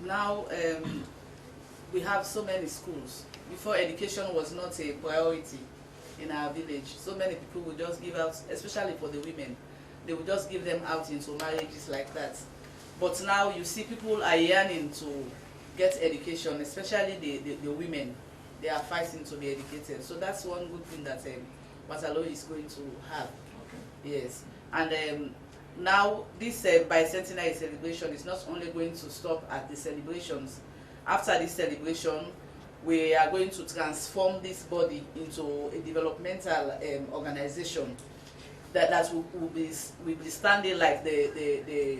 now we have so many schools. Before, education was not a priority in our village. So many people would just give out, especially for the women, they would just give them out into marriages like that. But now you see people are yearning to get education, especially the women. They are fighting to be educated. So that's one good thing that Waterloo is going to have. Okay. Yes. And now this bicentenary celebration is not only going to stop at the celebrations. After this celebration, we are going to transform this body into a developmental organization that will be standing like the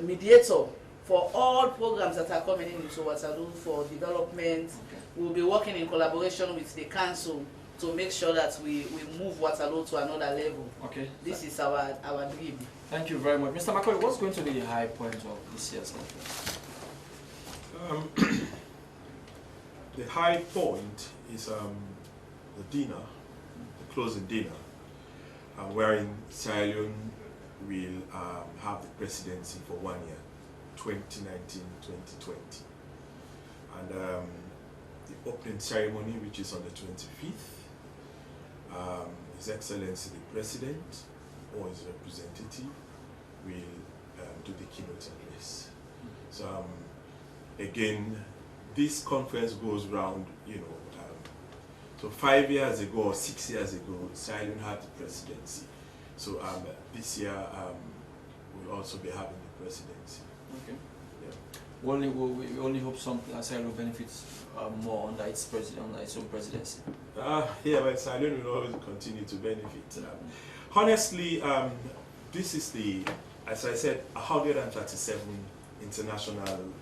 mediator for all programs that are coming into Waterloo for development. Okay. We'll be working in collaboration with the council to make sure that we move Waterloo to another level. Okay. This is our dream. Thank you very much. Mr. Macaulay, what's going to be the high point of this year's conference? The high point is the dinner, the closing dinner, wherein Sierra Leone will have the presidency for 1 year, 2019-2020. And the opening ceremony, which is on the 25th, His Excellency the President or his representative will do the keynote address. So again, this conference goes round, you know, so 5 years ago or 6 years ago, Sierra Leone had the presidency. So this year we'll also be having the presidency. Okay. Yeah. We only hope some Sierra Leone benefits more under its own presidency. Yeah, but Sierra Leone will always continue to benefit. Honestly, this is the, as I said, 137 international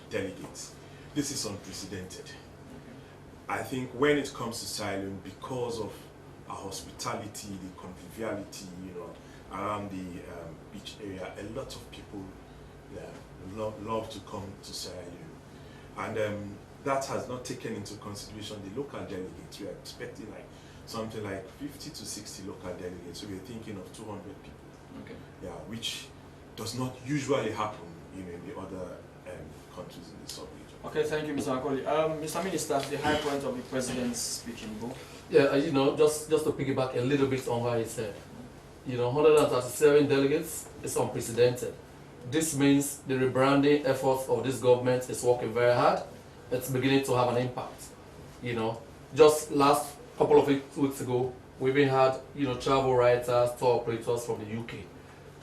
delegates. This is unprecedented. I think when it comes to Sierra Leone, because of our hospitality, the conviviality, you know, around the beach area, a lot of people love to come to Sierra Leone. And that has not taken into consideration the local delegates. We are expecting like something like 50 to 60 local delegates. So we're thinking of 200 people. Okay. Yeah, which does not usually happen, you know, in the other countries in the sub-region. Okay, thank you, Mr. Macaulay. Mr. Minister, the high point of the President's speech in Bo. Yeah, you know, just to piggyback a little bit on what he said. You know, 137 delegates is unprecedented. This means the rebranding efforts of this government is working very hard. It's beginning to have an impact. You know, just last couple of weeks ago, we've been had, you know, travel writers, tour operators from the UK.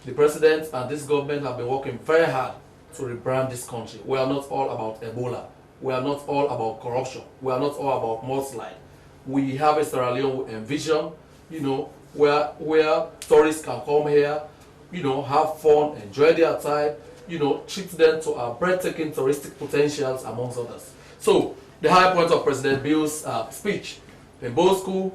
The president and this government have been working very hard to rebrand this country. We are not all about Ebola. We are not all about corruption. We are not all about mudslide. We have a Sierra Leone we envision, you know, where tourists can come here, you know, have fun, enjoy their time, you know, treat them to our breathtaking touristic potentials, amongst others. So, the high point of President Bill's speech in Bo School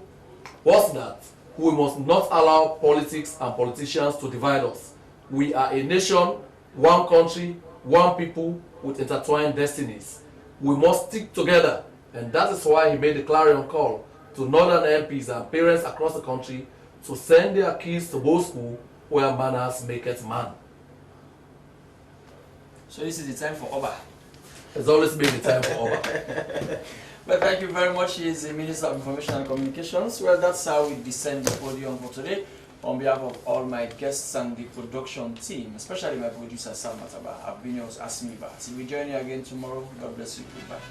was that we must not allow politics and politicians to divide us. We are a nation, one country, one people with intertwined destinies. We must stick together, and that is why he made the clarion call to northern MPs and parents across the country to send their kids to Bo School, where manners make it man. So this is the time for Oba. It's always been the time for Oba. But thank you very much. He is the Minister of Information and Communications. Well, that's how we descend the podium for today. On behalf of all my guests and the production team, especially my producer Sam Mataba, I've been yours, Asmiba. Till we join you again tomorrow, God bless you. Goodbye.